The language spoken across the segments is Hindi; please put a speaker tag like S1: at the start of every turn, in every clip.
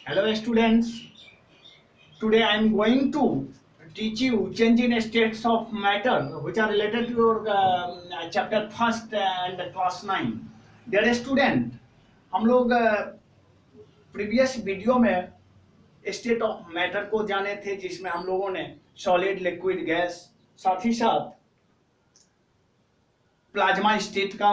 S1: Hello students, today I am going to teach you change in states of matter which are related to your chapter first and class 9. Dear student, हम लोग प्रीवियस वीडियो में स्टेट ऑफ मैटर को जाने थे जिसमें हम लोगों ने सॉलिड लिक्विड गैस साथ ही साथ प्लाज्मा स्टेट का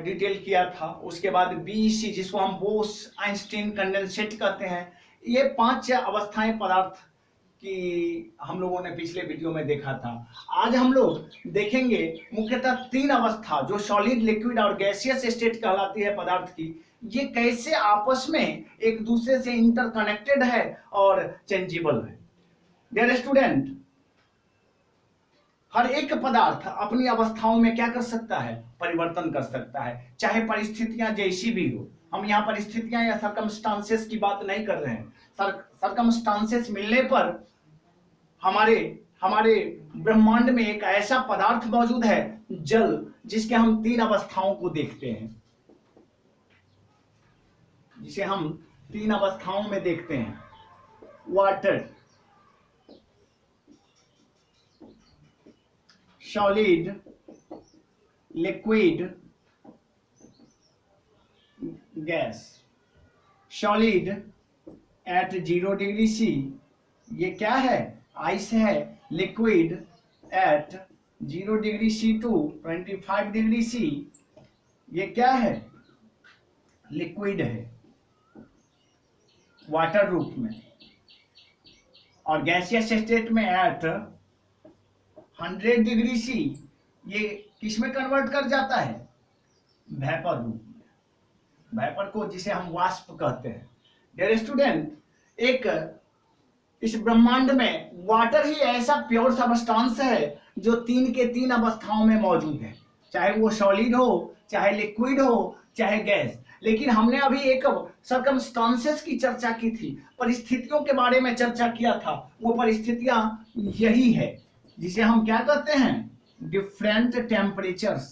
S1: डिटेल किया था। उसके बाद बीईसी जिसको हम बोस आइंस्टीन कंडेंसेट कहते हैं, ये 5 अवस्थाएं पदार्थ की हम लोगों ने पिछले वीडियो में देखा था। आज हम लोग देखेंगे मुख्यतः 3 अवस्था जो सॉलिड लिक्विड और गैसियस स्टेट कहलाती है पदार्थ की, ये कैसे आपस में एक दूसरे से इंटरकनेक्टेड है और चेंजेबल है। डियर स्टूडेंट, हर एक पदार्थ अपनी अवस्थाओं में क्या कर सकता है, परिवर्तन कर सकता है, चाहे परिस्थितियां जैसी भी हो। हम यहाँ परिस्थितियां या सर्कमस्टांसेस की बात नहीं कर रहे हैं। सर्कमस्टांसेस मिलने पर हमारे ब्रह्मांड में एक ऐसा पदार्थ मौजूद है, जल, जिसके हम 3 अवस्थाओं को देखते हैं, जिसे हम 3 अवस्थाओं में देखते हैं। Water, solid, liquid, gas. Solid at 0 degree C, ये क्या है, आइस है। Liquid at 0 degree C to 25 degree C, ये क्या है, लिक्विड है वाटर रूप में। और गैसियस स्टेट में एट 100 डिग्री सी, ये किस में कन्वर्ट कर जाता है, वेपर रूप में। वेपर को जिसे हम वाष्प कहते हैं। डियर स्टूडेंट, एक इस ब्रह्मांड में वाटर ही ऐसा प्योर सबस्टांस है जो 3 के 3 अवस्थाओं में मौजूद है, चाहे वो सॉलिड हो, चाहे लिक्विड हो, चाहे गैस। लेकिन हमने अभी एक सर्कमस्टांसेस की चर्चा की थी, परिस्थितियों के बारे में चर्चा किया था। वो परिस्थितियां यही है जिसे हम क्या कहते हैं, डिफरेंट टेम्परेचर्स।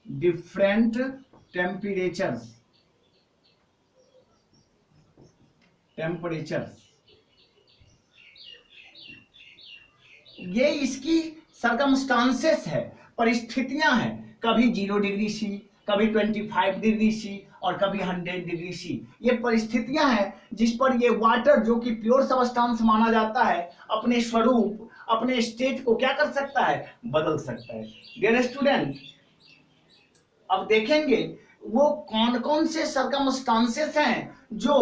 S1: डिफरेंट टेम्परेचर्स, ये इसकी सर्कमस्टांसेस है, परिस्थितियां हैं। कभी 0 डिग्री सी, कभी 25 डिग्री सी और कभी 100 डिग्री सी। ये परिस्थितियां हैं जिस पर ये वाटर, जो कि प्योर सबस्टांस माना जाता है, अपने स्वरूप, अपने स्टेट को क्या कर सकता है, बदल सकता है। डियर स्टूडेंट, अब देखेंगे वो कौन कौन से सर्कमस्टांसेस हैं जो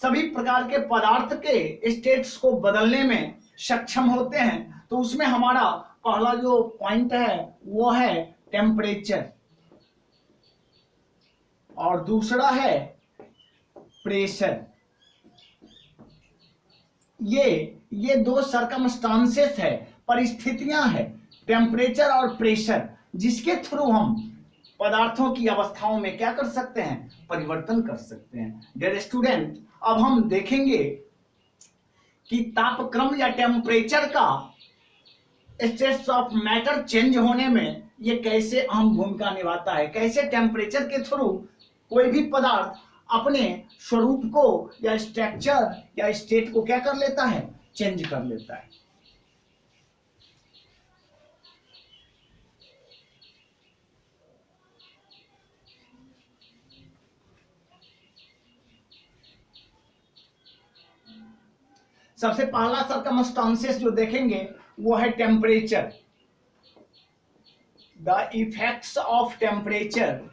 S1: सभी प्रकार के पदार्थ के स्टेट्स को बदलने में सक्षम होते हैं। तो उसमें हमारा पहला जो पॉइंट है वो है टेम्परेचर, और दूसरा है प्रेशर। ये 2 सर्कमस्टांसेस है, परिस्थितियां हैं, टेम्परेचर और प्रेशर, जिसके थ्रू हम पदार्थों की अवस्थाओं में क्या कर सकते हैं, परिवर्तन कर सकते हैं। डियर स्टूडेंट, अब हम देखेंगे कि तापक्रम या टेम्परेचर का स्टेट्स ऑफ मैटर चेंज होने में ये कैसे अहम भूमिका निभाता है, कैसे टेम्परेचर के थ्रू कोई भी पदार्थ अपने स्वरूप को या स्ट्रक्चर या स्टेट को क्या कर लेता है, चेंज कर लेता है। सबसे पहला सर्कमस्टांसेस जो देखेंगे वो है temperature. The effects of temperature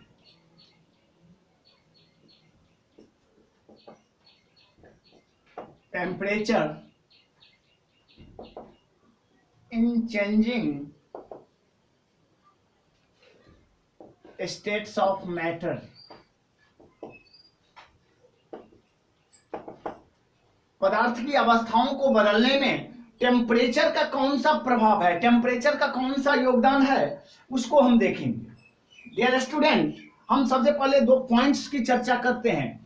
S1: in changing states of matter। पदार्थ की अवस्थाओं को बदलने में टेम्परेचर का कौन सा प्रभाव है, टेम्परेचर का कौन सा योगदान है, उसको हम देखेंगे। डियर स्टूडेंट, हम सबसे पहले 2 पॉइंट्स की चर्चा करते हैं।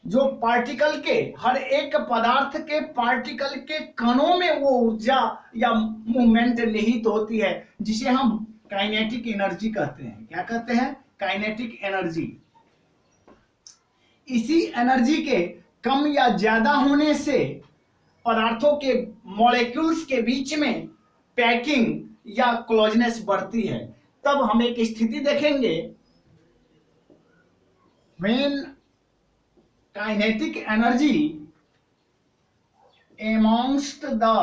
S1: जो पार्टिकल के, हर एक पदार्थ के पार्टिकल के कणों में वो ऊर्जा या मूवमेंट निहित होती है, जिसे हम काइनेटिक एनर्जी कहते हैं। क्या कहते हैं, काइनेटिक एनर्जी। इसी एनर्जी के कम या ज्यादा होने से पदार्थों के मॉलिक्यूल्स के बीच में पैकिंग या क्लोजनेस बढ़ती है। तब हम एक स्थिति देखेंगे, when kinetic energy amongst the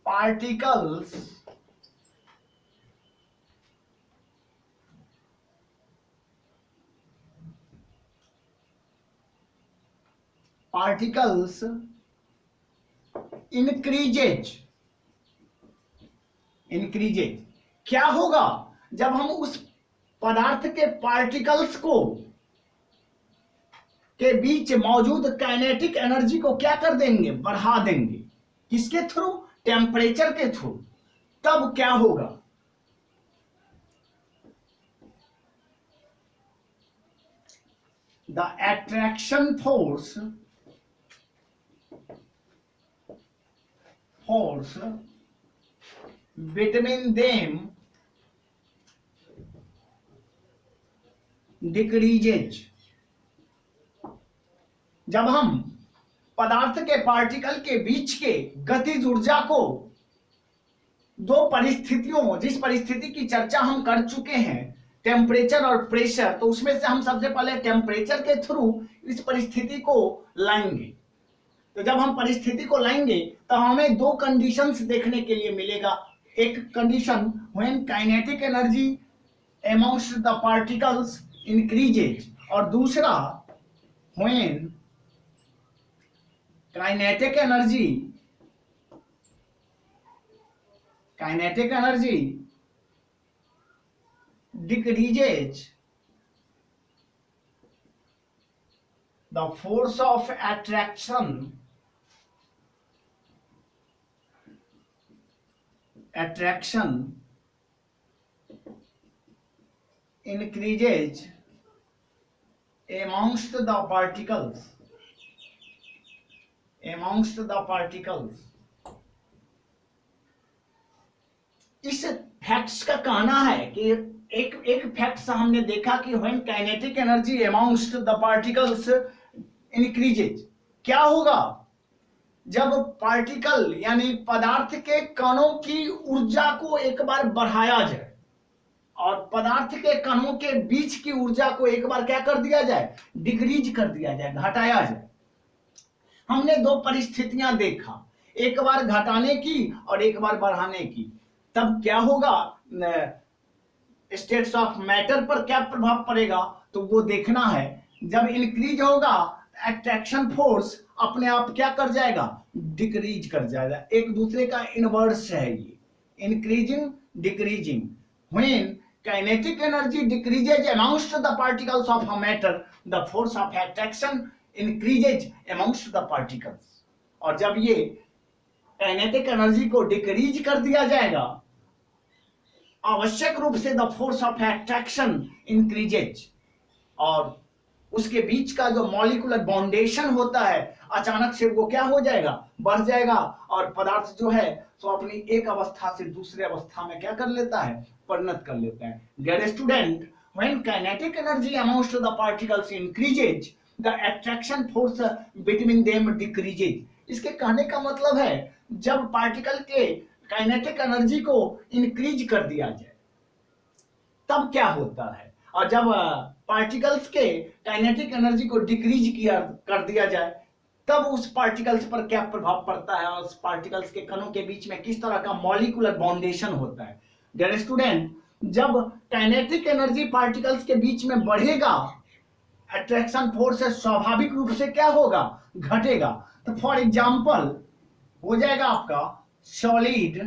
S1: particles increases। क्या होगा जब हम उस पदार्थ के पार्टिकल्स को के बीच मौजूद काइनेटिक एनर्जी को क्या कर देंगे, बढ़ा देंगे। किसके थ्रू? टेम्परेचर के थ्रू। तब क्या होगा? The attraction force between them decreases. जब हम पदार्थ के पार्टिकल के बीच के गतिज ऊर्जा को दो परिस्थितियों, जिस परिस्थिति की चर्चा हम कर चुके हैं, टेम्परेचर और प्रेशर, तो उसमें से हम सबसे पहले टेम्परेचर के थ्रू इस परिस्थिति को लाएंगे। तो जब हम परिस्थिति को लाएंगे तो हमें दो कंडीशंस देखने के लिए मिलेगा। एक condition when kinetic energy amongst the particles increases, और दूसरा when kinetic energy decreases, the force of attraction increases amongst the particles। इस फैक्ट्स का कहना है कि एक फैक्ट्स हमने देखा कि when kinetic energy amongst the particles increases, क्या होगा जब पार्टिकल यानी पदार्थ के कणों की ऊर्जा को एक बार बढ़ाया जाए और पदार्थ के कणों के बीच की ऊर्जा को एक बार क्या कर दिया जाए, डिक्रीज कर दिया जाए, घटाया जाए। हमने दो परिस्थितियां देखा, एक बार घटाने की और एक बार बढ़ाने की। तब क्या होगा, स्टेट्स ऑफ मैटर पर क्या प्रभाव पड़ेगा, तो वो देखना है। जब इंक्रीज होगा अट्रैक्शन फोर्स अपने आप क्या कर जाएगा, डिक्रीज कर जाएगा। एक दूसरे का इनवर्स है ये, increasing decreasing. When kinetic energy decreases amongst the particles of a matter, the force of attraction increases amongst the particles. और जब ये काइनेटिक एनर्जी को डिक्रीज कर दिया जाएगा, आवश्यक रूप से the force of attraction increases, और उसके बीच का जो मॉलिक्यूलर बाउंडेशन होता है अचानक से वो क्या हो जाएगा, बढ़ जाएगा, और पदार्थ जो है तो अपनी एक अवस्था से दूसरे अवस्था में क्या कर लेता है, परिणत कर लेता है। Dear student, when kinetic energy amongst the particles increases, the attraction force between them decreases. इसके कहने का मतलब है जब पार्टिकल के काइनेटिक एनर्जी को इंक्रीज कर दिया जाए तब क्या होता है, और जब पार्टिकल्स के काइनेटिक एनर्जी को डिक्रीज कर दिया जाए तब उस पार्टिकल्स पर क्या प्रभाव पड़ता है और उस पार्टिकल्स के कणों के बीच में किस तरह का मॉलिक्यूलर बाउंडेशन होता है। डियर स्टूडेंट, जब काइनेटिक एनर्जी पार्टिकल्स के बीच में बढ़ेगा, अट्रैक्शन फोर्स स्वाभाविक रूप से क्या होगा, घटेगा। तो फॉर एग्जांपल हो जाएगा आपका सॉलिड,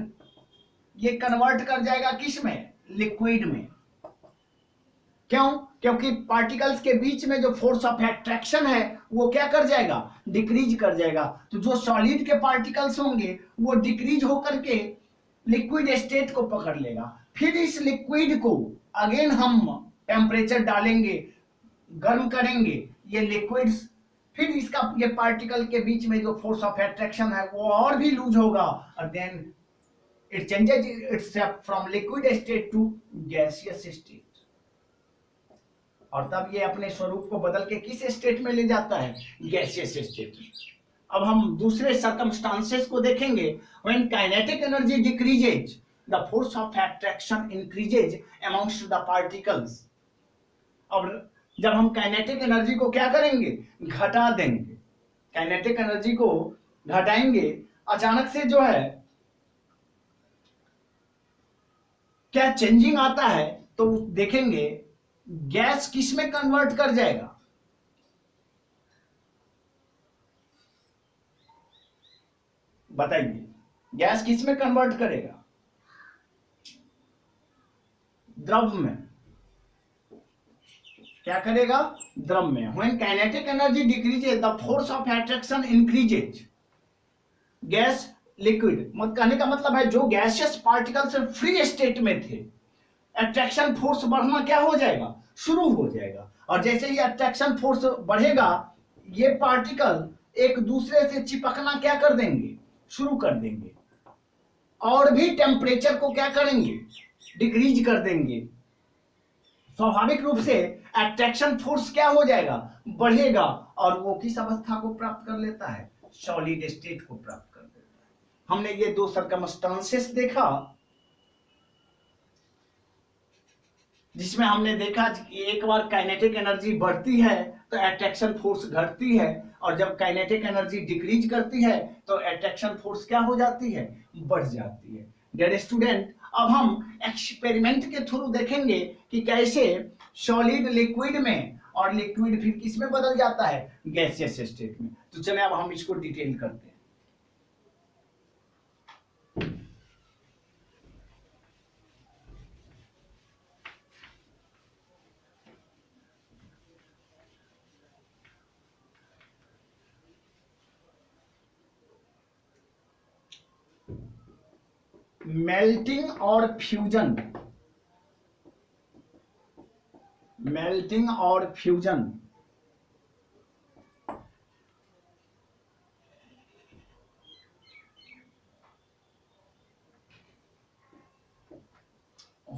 S1: ये कन्वर्ट कर जाएगा किस में, लिक्विड में। क्यों? क्योंकि पार्टिकल्स के बीच में जो फोर्स ऑफ अट्रैक्शन है वो क्या कर जाएगा, डिक्रीज कर जाएगा। तो जो सॉलिड के पार्टिकल्स होंगे वो डिक्रीज होकर के लिक्विड स्टेट को पकड़ लेगा। फिर इस लिक्विड को अगेन हम टेम्परेचर डालेंगे, गर्म करेंगे ये लिक्विड्स, फिर इसका ये पार्टिकल के बीच में जो फोर्स ऑफ अट्रैक्शन है वो और भी लूज होगा, और then it changes itself from liquid state to gaseous state. और तब ये अपने स्वरूप को बदल के किस स्टेट में ले जाता है, गैसियस स्टेट में। अब हम दूसरे सर्कमस्टांसेस को देखेंगे। When kinetic energy decreases the force of attraction increases amongst the particles. अब जब हम काइनेटिक एनर्जी को क्या करेंगे, घटा देंगे, काइनेटिक एनर्जी को घटाएंगे, अचानक से जो है क्या चेंजिंग आता है, तो देखेंगे गैस किस में कन्वर्ट कर जाएगा, बताइए, गैस किस में कन्वर्ट करेगा, द्रव में। क्या करेगा, द्रव में। When kinetic energy decreases the force of attraction increases, gas liquid मत कहने का मतलब है जो गैसियस पार्टिकल से फ्री स्टेट में थे, अट्रैक्शन फोर्स बढ़ना क्या हो जाएगा, शुरू हो जाएगा। और जैसे ही अट्रैक्शन फोर्स बढ़ेगा, ये पार्टिकल एक दूसरे से चिपकना क्या कर देंगे, शुरू कर देंगे, और भी टेम्परेचर को क्या करेंगे, डिक्रीज कर देंगे। स्वाभाविक रूप से अट्रैक्शन फोर्स क्या हो जाएगा, बढ़ेगा, और वो किस अवस्था को प्राप्त कर लेता है, सॉलिड स्टेट को प्राप्त कर देता है। हमने ये दो सर्कमस्टांसेस देखा, जिसमें हमने देखा कि एक बार काइनेटिक एनर्जी बढ़ती है तो अट्रैक्शन फोर्स घटती है, और जब काइनेटिक एनर्जी डिक्रीज करती है तो अट्रैक्शन फोर्स क्या हो जाती है, बढ़ जाती है। डियर स्टूडेंट, अब हम एक्सपेरिमेंट के थ्रू देखेंगे कि कैसे सॉलिड लिक्विड में और लिक्विड फिर किस में बदल जाता है, गैसियस स्टेट में। तो चलिए अब हम इसको डिटेल करते हैं। मेल्टिंग और फ्यूजन, मेल्टिंग और fusion.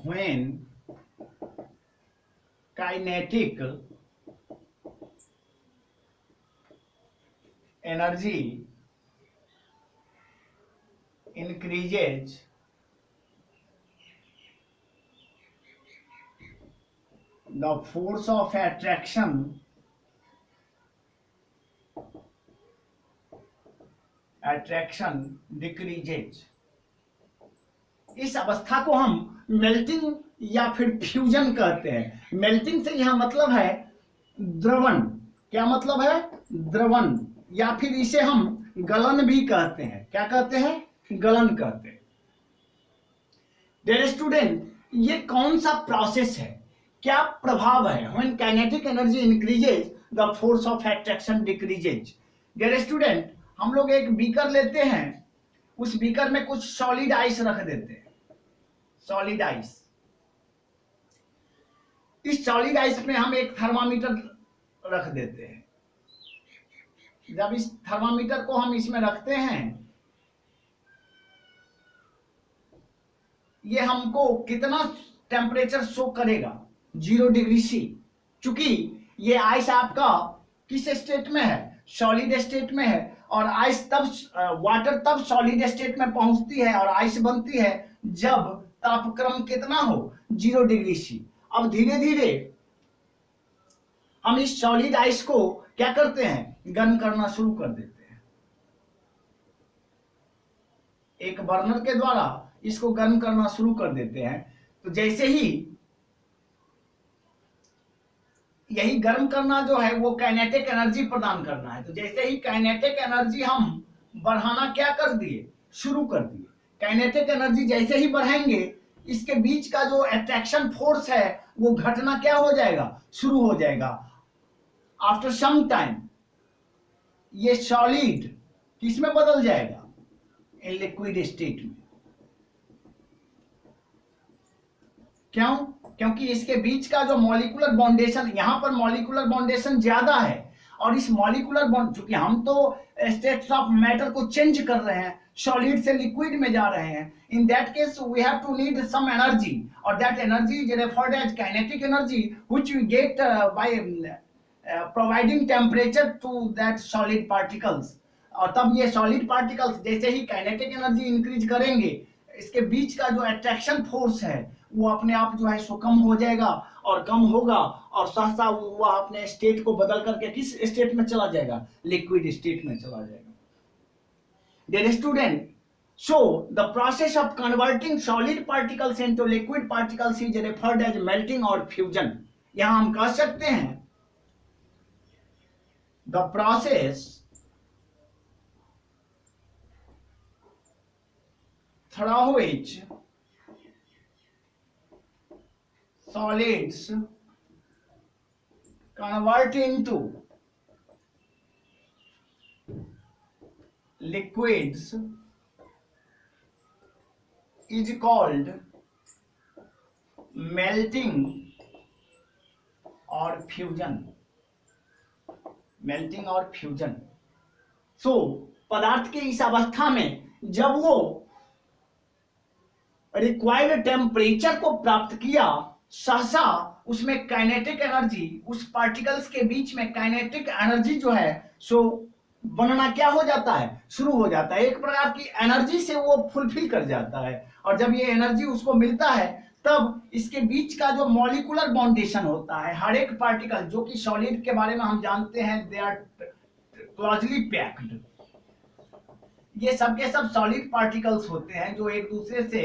S1: When kinetic energy increases the force of attraction decreases। इस अवस्था को हम मेल्टिंग या फिर फ्यूजन कहते हैं। मेल्टिंग से यहां मतलब है द्रवण, क्या मतलब है, द्रवण, या फिर इसे हम गलन भी कहते हैं। क्या कहते हैं, गलन कहते हैं। डियर स्टूडेंट, ये कौन सा प्रोसेस है, क्या प्रभाव है, when kinetic energy increases the force of attraction decreases. Dear student, हम लोग एक बीकर लेते हैं, उस बीकर में कुछ सॉलिड आइस रख देते हैं, सॉलिड आइस। इस सॉलिड आइस में हम एक थर्मामीटर रख देते हैं। जब इस थर्मामीटर को हम इसमें रखते हैं, ये हमको कितना टेम्परेचर शो करेगा, 0 डिग्री सी। चूंकि ये आइस आपका किस स्टेट में है, सॉलिड स्टेट में है, और आइस तब वाटर तब सॉलिड स्टेट में पहुंचती है और आइस बनती है जब तापक्रम कितना हो, 0 डिग्री सी। अब धीरे धीरे हम इस सॉलिड आइस को क्या करते हैं, गर्म करना शुरू कर देते हैं। एक बर्नर के द्वारा इसको गर्म करना शुरू कर देते हैं। तो जैसे ही यही गर्म करना जो है वो काइनेटिक एनर्जी प्रदान करना है। तो जैसे ही काइनेटिक एनर्जी हम बढ़ाना क्या कर दिए, शुरू कर दिए। काइनेटिक एनर्जी जैसे ही बढ़ाएंगे, इसके बीच का जो अट्रैक्शन फोर्स है वो घटना क्या हो जाएगा, शुरू हो जाएगा। आफ्टर सम टाइम ये सॉलिड किस में बदल जाएगा, इन लिक्विड स्टेट में। क्यों, क्योंकि इसके बीच का जो मॉलिक्यूलर बॉन्डेशन, यहां पर मॉलिक्यूलर बॉन्डेशन ज्यादा है, और इस मॉलिक्यूलर बॉन्ड, चूंकि हम तो स्टेट्स ऑफ मैटर को चेंज कर रहे हैं, सॉलिड से लिक्विड में जा रहे हैं, in that case we have to need some energy, और that energy is referred as kinetic energy which we get by providing temperature to that solid particles. और तब ये सॉलिड पार्टिकल्स जैसे ही काइनेटिक एनर्जी इंक्रीज करेंगे, इसके बीच का जो अट्रैक्शन फोर्स है वो अपने आप जो है सो कम हो जाएगा, और कम होगा और सहसा वह अपने स्टेट को बदल करके किस स्टेट में चला जाएगा, लिक्विड स्टेट में चला जाएगा। Dear student, so the process of converting solid particles into liquid particles is referred as melting or fusion। यहां हम कह सकते हैं the process through which solids convert into liquids is called melting or fusion। Melting और फ्यूजन। सो पदार्थ के इस अवस्था में जब वो रिक्वायर्ड टेम्परेचर को प्राप्त किया, सहसा उसमें काइनेटिक एनर्जी, उस पार्टिकल्स के बीच में काइनेटिक एनर्जी जो है सो बनना क्या हो जाता है, शुरू हो जाता है। एक प्रकार की एनर्जी से वो फुलफिल कर जाता है, और जब ये एनर्जी उसको मिलता है तब इसके बीच का जो मॉलिक्यूलर बाउंडेशन होता है, हर एक पार्टिकल जो कि सॉलिड के बारे में हम जानते हैं दे आर क्लोजली पैक्ड, ये सब के सब सॉलिड पार्टिकल्स होते हैं जो एक दूसरे से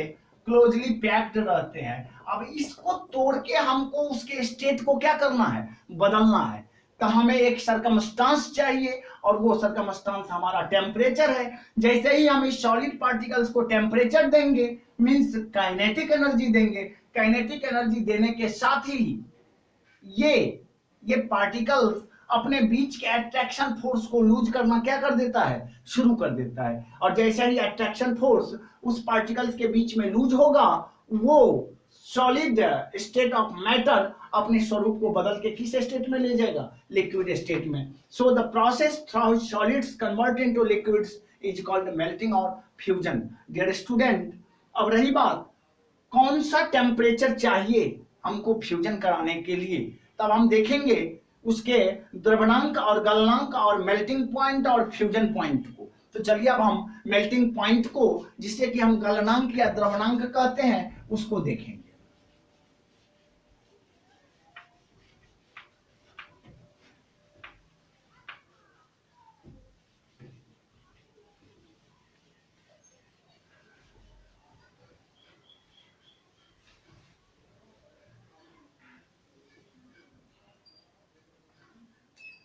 S1: क्लोजली पैक्ड रहते हैं। अब इसको तोड़ के हमको उसके स्टेट को क्या करना है, बदलना है, तो हमें एक सरकमस्टांस चाहिए, और वो सरकमस्टांस हमारा टेम्परेचर है। जैसे ही हम इस सॉलिड पार्टिकल्स को टेम्परेचर देंगे, मींस काइनेटिक एनर्जी देंगे, काइनेटिक एनर्जी देने के साथ ही ये पार्टिकल्स अपने बीच के अट्रैक्शन फोर्स को लूज करना क्या कर देता है, शुरू कर देता है। और जैसे ही अट्रैक्शन फोर्स उस पार्टिकल्स के बीच में लूज होगा, वो सॉलिड स्टेट ऑफ मैटर अपने स्वरूप को बदल के किस स्टेट में ले जाएगा, लिक्विड स्टेट में। So the process through solids convert into liquids is called melting और फ्यूजन। डियर स्टूडेंट, अब रही बात कौन सा टेम्परेचर चाहिए हमको फ्यूजन कराने के लिए, तब हम देखेंगे उसके द्रवणांक और गलनांक और मेल्टिंग पॉइंट और फ्यूजन पॉइंट को। तो चलिए अब हम मेल्टिंग पॉइंट को, जिसे कि हम गलनांक या द्रवणांक कहते हैं, उसको देखेंगे।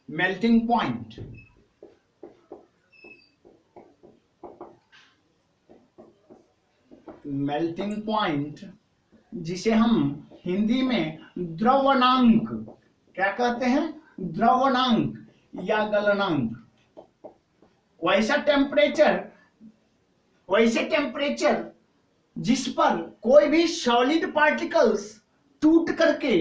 S1: मेल्टिंग पॉइंट, मेल्टिंग पॉइंट जिसे हम हिंदी में द्रवणांक क्या कहते हैं, द्रवणांक या गलनांक। वैसे टेम्परेचर जिस पर कोई भी सॉलिड पार्टिकल्स टूट करके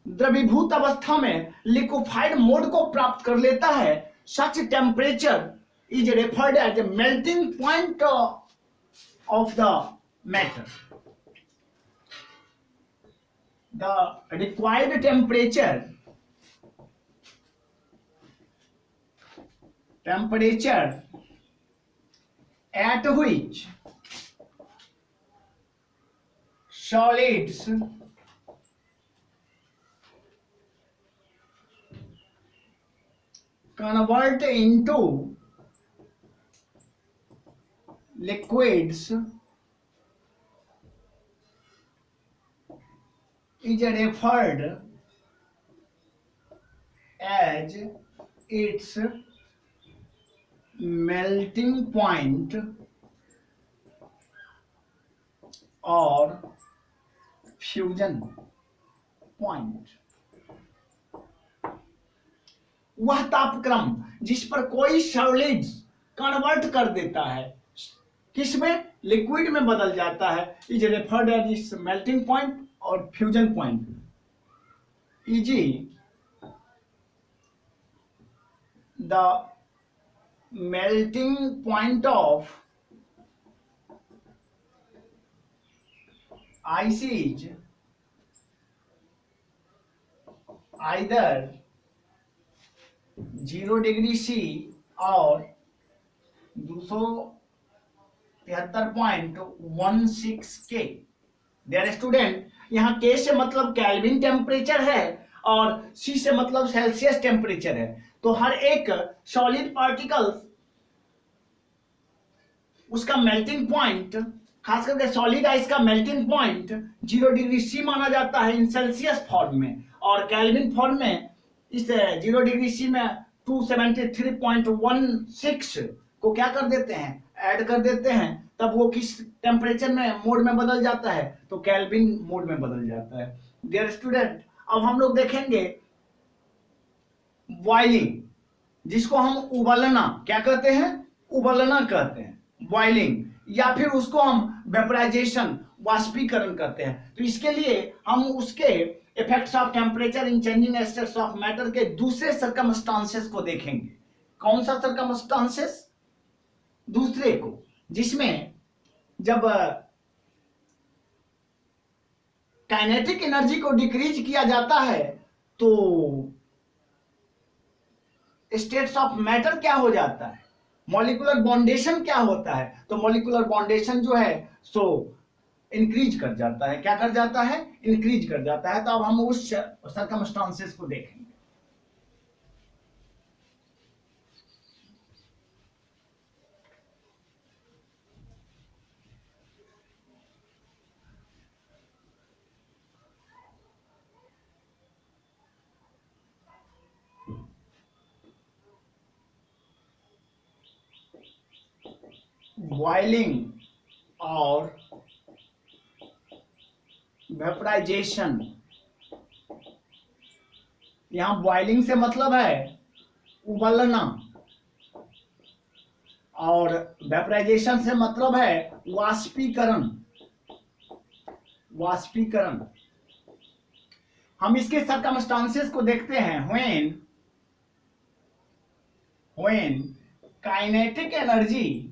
S1: द्रवीभूत अवस्था में लिक्विफाइड मोड को प्राप्त कर लेता है, such temperature is referred as melting point of the matter. The required temperature at which solids convert into liquids is referred as its melting point और फ्यूजन पॉइंट। वह तापक्रम जिस पर कोई सॉलिड्स कन्वर्ट कर देता है, किसमें, लिक्विड में बदल जाता है, is referred as its melting point और fusion point. Eg the melting point of ice is either 0 degree C और 273.16 K। डियर स्टूडेंट, यहाँ K से मतलब केल्विन टेम्परेचर है और C से मतलब सेल्सियस टेम्परेचर है। तो हर एक सॉलिड पार्टिकल्स उसका मेल्टिंग पॉइंट, खास करके सॉलिड आइस का मेल्टिंग पॉइंट 0 डिग्री C माना जाता है इन सेल्सियस फॉर्म में, और केल्विन फॉर्म में इस 0 डिग्री C में 273.16 को क्या कर देते हैं, ऐड कर देते हैं, तब वो किस टेम्परेचर में मोड में बदल जाता है, तो केल्विन मोड में बदल जाता है। डियर स्टूडेंट, अब हम लोग देखेंगे बॉइलिंग, जिसको हम उबलना क्या कहते हैं, उबलना कहते हैं, बॉइलिंग, या फिर उसको हम वेपराइजेशन, वाष्पीकरण करते हैं। तो इसके लिए हम उसके effects of temperature in changing states of matter के दूसरे सर्कमस्टांसेस को देखेंगे। कौन सा सर्कमस्टांसेस? दूसरे को, जिसमें जब काइनेटिक एनर्जी को डिक्रीज किया जाता है तो स्टेट्स ऑफ मैटर क्या हो जाता है, मॉलिक्यूलर बॉन्डेशन क्या होता है, तो मॉलिक्यूलर बॉन्डेशन जो है सो इंक्रीज कर जाता है। क्या कर जाता है? इंक्रीज कर जाता है। तो अब हम उस सर्कमस्टांसेस को देखेंगे। बॉइलिंग और वेपराइजेशन। यहां बॉइलिंग से मतलब है उबलना, और वेपराइजेशन से मतलब है वाष्पीकरण। वाष्पीकरण, हम इसके सर्कमस्टांसेस को देखते हैं। When kinetic energy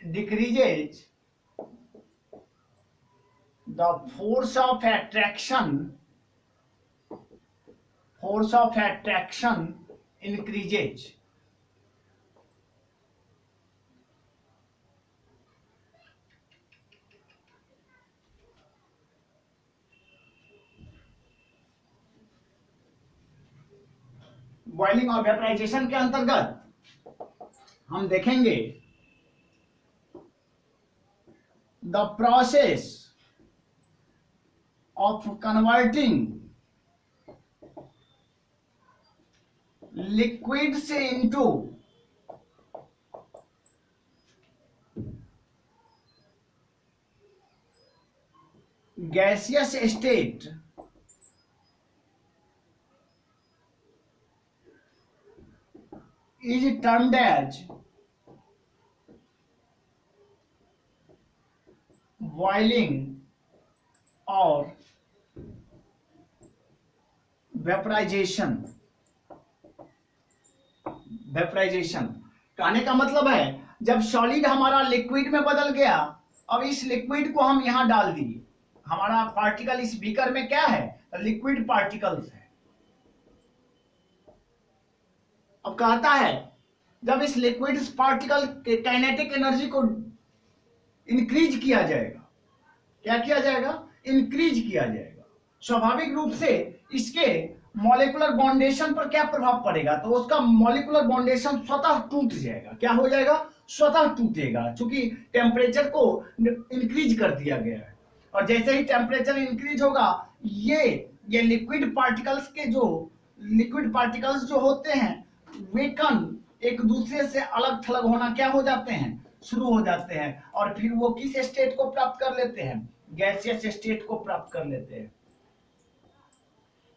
S1: decreases, the force of attraction increases। Boiling और वेपराइजेशन के अंतर्गत हम देखेंगे the process of converting liquids into gaseous state is termed as boiling और वेपराइजेशन। कहने का मतलब है जब सॉलिड हमारा लिक्विड में बदल गया, अब इस लिक्विड को हम यहां डाल दिए, हमारा पार्टिकल इस बीकर में क्या है, लिक्विड पार्टिकल्स है। अब कहता है जब इस लिक्विड पार्टिकल के काइनेटिक एनर्जी को इंक्रीज किया जाएगा, क्या किया जाएगा, इंक्रीज किया जाएगा, स्वाभाविक रूप से इसके मॉलिक्यूलर बॉन्डेशन पर क्या प्रभाव पड़ेगा, तो उसका मॉलिक्यूलर बॉन्डेशन स्वतः टूट जाएगा। क्या हो जाएगा? स्वतः टूटेगा, क्योंकि टेम्परेचर को इंक्रीज कर दिया गया है। और जैसे ही टेम्परेचर इंक्रीज होगा, ये लिक्विड पार्टिकल्स जो होते हैं वे कण एक दूसरे से अलग थलग होना क्या हो जाते हैं, शुरू हो जाते हैं, और फिर वो किस स्टेट को प्राप्त कर लेते हैं, गैसियस स्टेट को प्राप्त कर लेते हैं।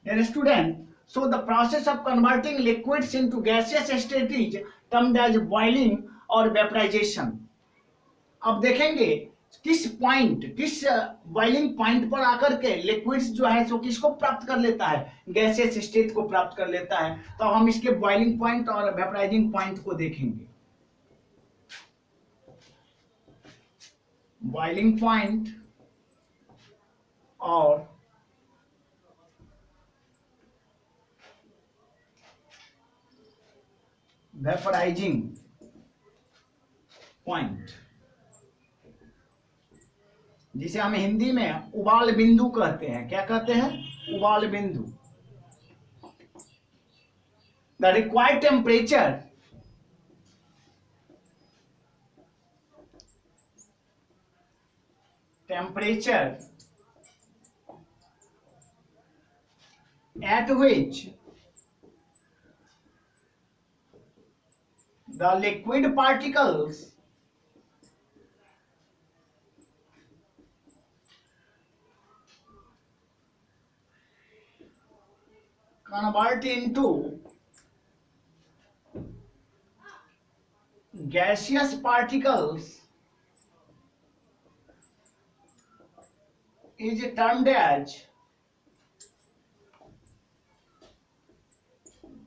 S1: Dear student, so the process of converting liquids into gaseous state is termed as boiling और vaporization। अब देखेंगे किस पॉइंट, किस बॉइलिंग पॉइंट पर आकर के लिक्विड्स जो है सो किसको प्राप्त कर लेता है, गैसियस स्टेट को प्राप्त कर लेता है। तो हम इसके बॉइलिंग पॉइंट और वेपराइजिंग पॉइंट को देखेंगे। बॉइलिंग पॉइंट और वेपराइजिंग पॉइंट, जिसे हम हिंदी में उबाल बिंदु कहते हैं। क्या कहते हैं? उबाल बिंदु। The required temperature at which the liquid particles convert into gaseous particles is termed as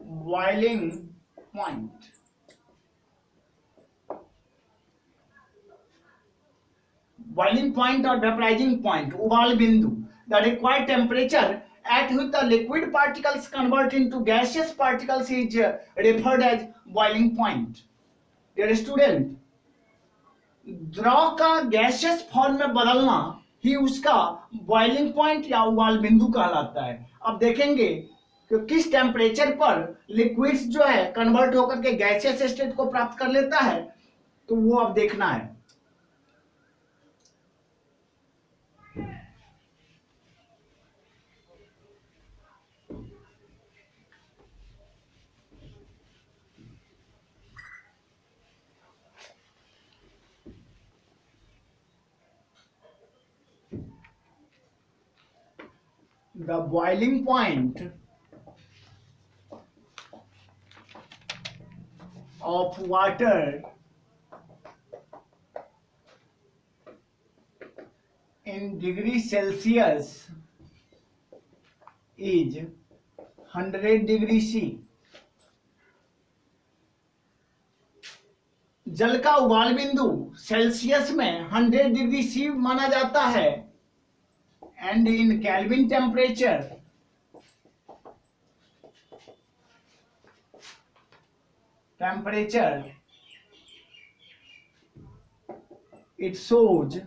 S1: boiling point. Boiling point or vaporizing point, उबाल बिंदु। The required temperature at which the liquid particles convert into gaseous particles is referred as boiling point. Dear student, द्रव का गैसियस फॉर्म में बदलना ही उसका बॉइलिंग पॉइंट या उबाल बिंदु कहलाता है। अब देखेंगे कि किस टेम्परेचर पर लिक्विड्स जो है कन्वर्ट होकर के गैसियस स्टेट को प्राप्त कर लेता है, तो वो अब देखना है। The boiling point of water in degree Celsius is 100 degree C. जल का उबाल बिंदु सेल्सियस में 100 डिग्री सी माना जाता है। And in Kelvin temperature, it shows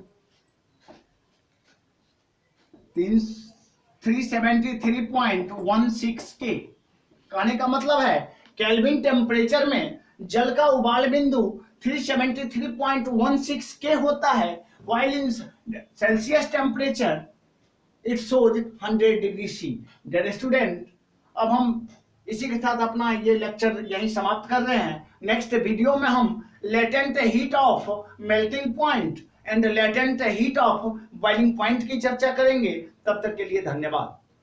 S1: 373.16 K। कहने का मतलब है केल्विन टेम्परेचर में जल का उबाल बिंदु 373.16 K होता है, while in Celsius temperature it shows 100 degree C. Dear student, अब हम इसी के साथ अपना ये लेक्चर यहीं समाप्त कर रहे हैं। नेक्स्ट वीडियो में हम latent heat of melting point and latent heat of boiling point की चर्चा करेंगे। तब तक के लिए धन्यवाद।